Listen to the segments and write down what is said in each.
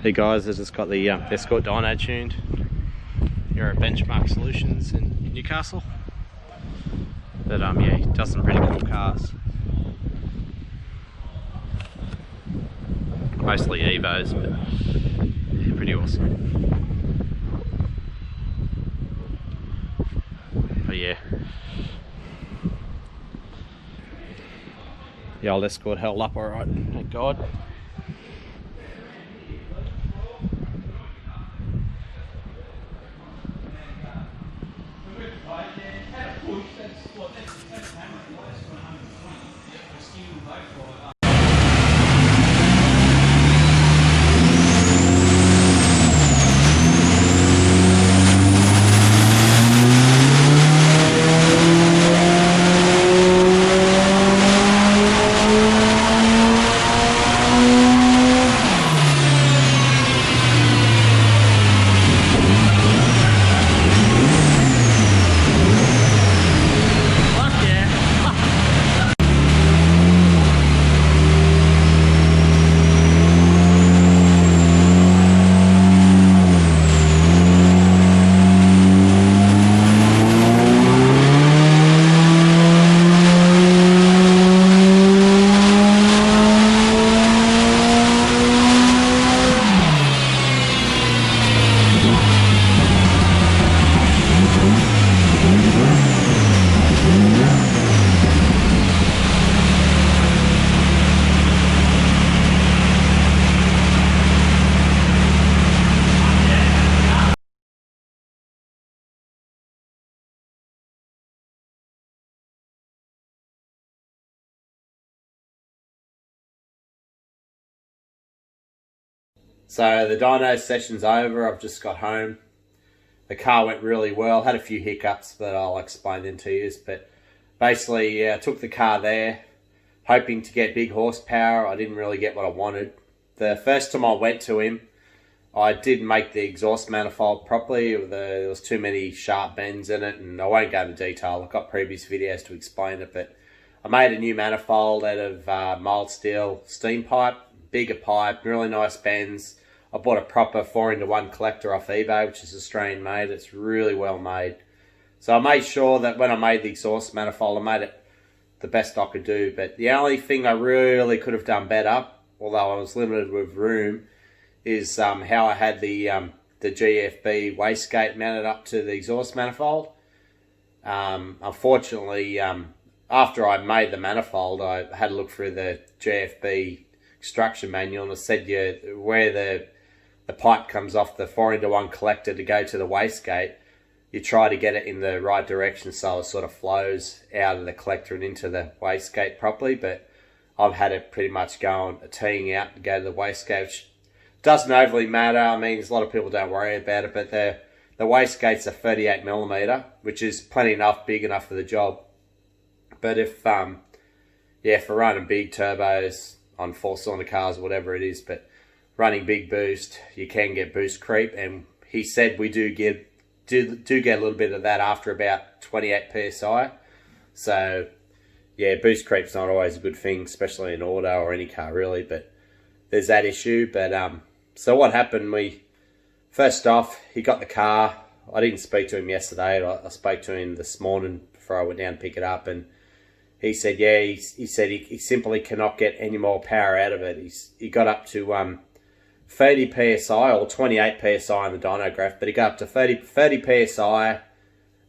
Hey guys, I just got the Escort dyno tuned here at Benchmark Solutions in Newcastle. But yeah, it does some pretty cool cars. Mostly Evos, but yeah, pretty awesome. But yeah, the old Escort held up alright, thank God. So the dyno session's over, I've just got home. The car went really well, had a few hiccups that I'll explain in to you. But basically, yeah, I took the car there, hoping to get big horsepower. I didn't really get what I wanted. The first time I went to him, I didn't make the exhaust manifold properly. There was too many sharp bends in it, and I won't go into detail. I've got previous videos to explain it, but I made a new manifold out of mild steel steam pipe, bigger pipe, really nice bends. I bought a proper 4-into-1 collector off eBay, which is Australian made. It's really well made. So I made sure that when I made the exhaust manifold, I made it the best I could do. But the only thing I really could have done better, although I was limited with room, is how I had the GFB wastegate mounted up to the exhaust manifold. Unfortunately, after I made the manifold, I had a look through the GFB instruction manual, and it said where the pipe comes off the 4-into-1 collector to go to the wastegate, you try to get it in the right direction so it sort of flows out of the collector and into the wastegate properly. But I've had it pretty much going, teeing out to go to the wastegate, which doesn't overly matter. I mean, there's a lot of people don't worry about it, but the wastegate's a 38mm, which is plenty enough, big enough for the job. But if, yeah, for running big turbos on 4-cylinder cars, whatever it is, but running big boost, you can get boost creep, and he said we do get a little bit of that after about 28 psi. So yeah, boost creep's not always a good thing, especially in auto or any car really, but there's that issue. But so what happened, first off, he got the car. I didn't speak to him yesterday. I spoke to him this morning before I went down to pick it up, and he said, yeah, he said he simply cannot get any more power out of it. He got up to 30 psi or 28 psi on the dyno graph, but he got up to 30 psi.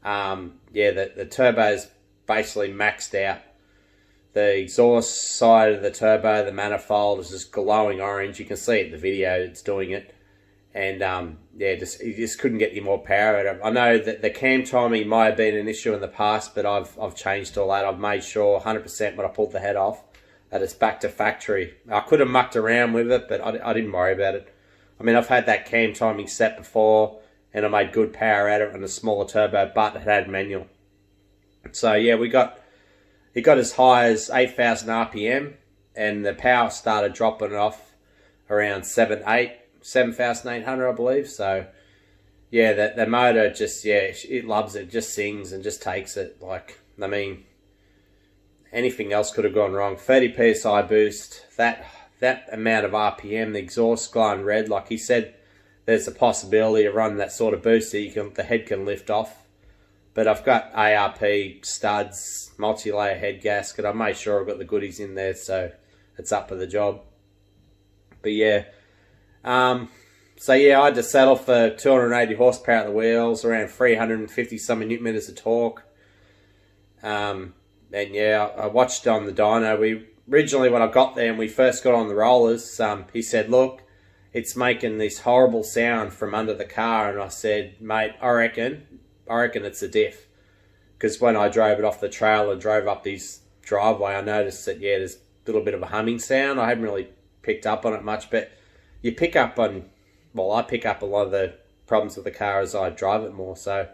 Yeah, the turbo's basically maxed out. The exhaust side of the turbo, the manifold, is just glowing orange. You can see it in the video, it's doing it. And yeah, he just couldn't get any more power out of it. I know that the cam timing might have been an issue in the past, but I've changed all that. I've made sure 100% when I pulled the head off that it's back to factory. I could have mucked around with it, but I didn't worry about it. I mean, I've had that cam timing set before, and I made good power out of it on a smaller turbo, but it had manual. So yeah, it got as high as 8,000 RPM, and the power started dropping off around 7,800, I believe. So yeah, the motor just, yeah, it loves it, just sings and just takes it. Like, I mean, anything else could have gone wrong. 30 psi boost, that that amount of RPM, the exhaust glowing red, like he said, there's a possibility of running that sort of boost that the head can lift off. But I've got ARP studs, multi-layer head gasket. I made sure I've got the goodies in there, so it's up for the job. But yeah, so yeah, I had to settle for 280 horsepower at the wheels, around 350 something Newton meters of torque. And yeah, I watched on the dyno. Originally when I got there and we first got on the rollers, he said, look, it's making this horrible sound from under the car. And I said, mate, I reckon it's a diff. Because when I drove it off the trail and drove up this driveway, I noticed that, yeah, there's a little bit of a humming sound. I hadn't really picked up on it much, but you pick up on, well, I pick up a lot of the problems with the car as I drive it more. So,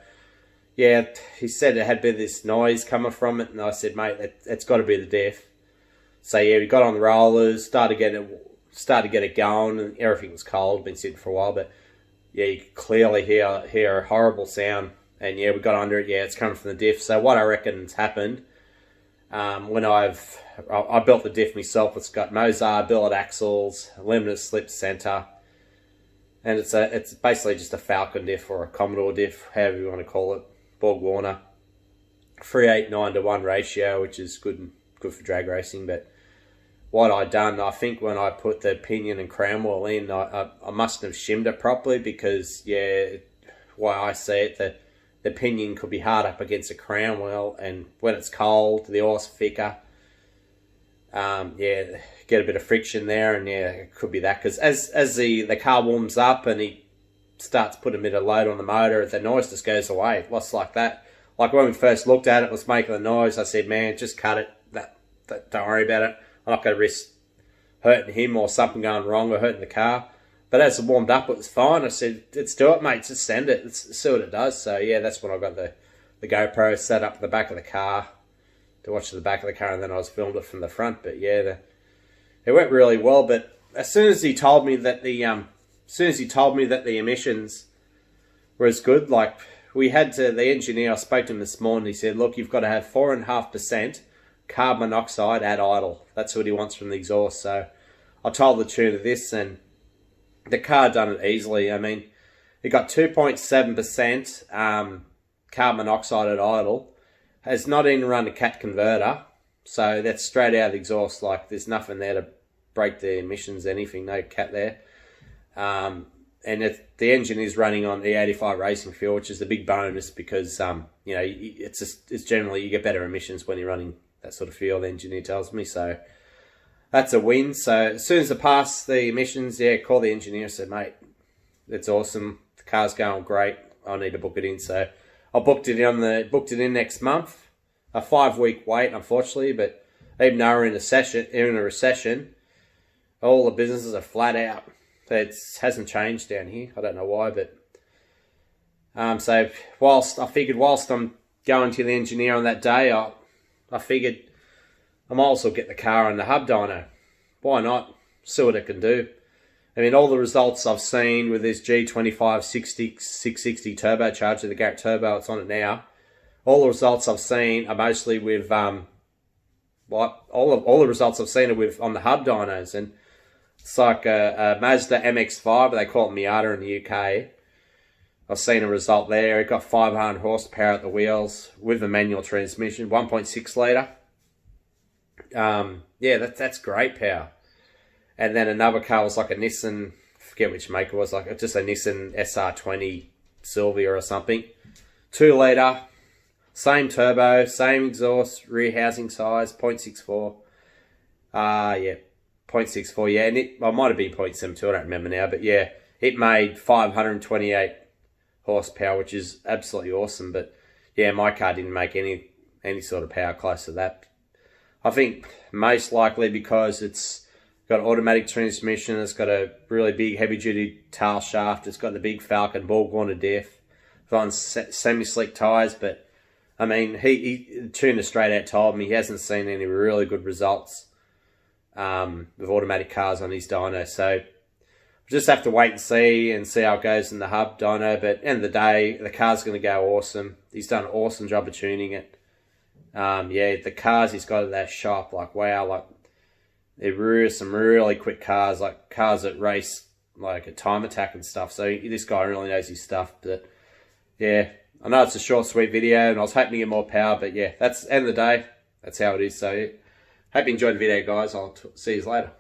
yeah, he said it had a bit of this noise coming from it, and I said, mate, it's got to be the diff. So, yeah, we got on the rollers, started to get it going, and everything was cold, been sitting for a while, but, yeah, you could clearly hear a horrible sound. And yeah, we got under it. Yeah, it's coming from the diff. So what I reckon's happened, when I built the diff myself, it's got Mozart billet axles, limited slip center, and it's basically just a Falcon diff or a Commodore diff, however you want to call it, Borg Warner, 389:1 ratio, which is good for drag racing. But what I done, I think when I put the pinion and crown wheel in, I mustn't have shimmed it properly, because yeah, why I see it, the pinion could be hard up against a crown wheel, and when it's cold, the oil's thicker. Yeah, get a bit of friction there, and yeah, it could be that. Because as the car warms up and he starts putting a bit of load on the motor, the noise just goes away. Lost like that. Like when we first looked at it, it was making the noise. I said, man, just cut it. Don't worry about it. I'm not going to risk hurting him or something going wrong or hurting the car. But as it warmed up, it was fine. I said, let's do it, mate. Just send it. Let's see what it does. So, yeah, that's when I got the GoPro set up at the back of the car to watch the back of the car, and then I was filmed it from the front. But, yeah, it went really well. But as soon as he told me that the emissions were as good, like we had to, the engineer, I spoke to him this morning, he said, look, you've got to have 4.5% carbon monoxide at idle. That's what he wants from the exhaust. So I told the tuner this, and the car done it easily. I mean, it got 2.7% carbon monoxide at idle. Has not even run a cat converter, so that's straight out of the exhaust. Like, there's nothing there to break the emissions, anything. No cat there. And the engine is running on E85 racing fuel, which is the big bonus, because you know, it's generally you get better emissions when you're running that sort of fuel. The engineer tells me so. That's a win. So as soon as I pass the emissions, yeah, call the engineer and said, mate, it's awesome. The car's going great. I need to book it in. So I booked it in next month. A 5-week wait, unfortunately, but even though we're in a recession, all the businesses are flat out. It hasn't changed down here. I don't know why, but so whilst I'm going to the engineer on that day, I figured I might also get the car on the hub dyno. Why not? See what it can do. I mean, all the results I've seen with this G25-660 turbocharger, the Garrett turbo, it's on it now. All the results I've seen are mostly with all the results I've seen are with on the hub dynos, and it's like a Mazda MX-5, they call it Miata in the UK. I've seen a result there. It got 500 horsepower at the wheels with a manual transmission, 1.6 litre. Yeah, that's great power. And then another car was like a Nissan, I forget which maker it was, like just a Nissan SR20 Sylvia or something. 2 litre, same turbo, same exhaust, rear housing size, 0.64. Yeah, 0.64, yeah, and I might have been 0.72, I don't remember now, but yeah, it made 528 horsepower, which is absolutely awesome. But yeah, my car didn't make any sort of power close to that. I think most likely because it's got automatic transmission, it's got a really big heavy-duty tail shaft, it's got the big Falcon Borg Warner diff, it's on semi-slick tyres, but I mean, the tuner straight out told me he hasn't seen any really good results with automatic cars on his dyno, so we'll just have to wait and see how it goes in the hub dyno. But at the end of the day, the car's going to go awesome. He's done an awesome job of tuning it. Yeah, the cars he's got at that shop, like, wow, like, They're some really quick cars, like cars that race like a time attack and stuff. So this guy really knows his stuff. But yeah, I know it's a short, sweet video, and I was hoping to get more power. But yeah, that's end of the day. That's how it is. So yeah. Hope you enjoyed the video, guys. I'll see you later.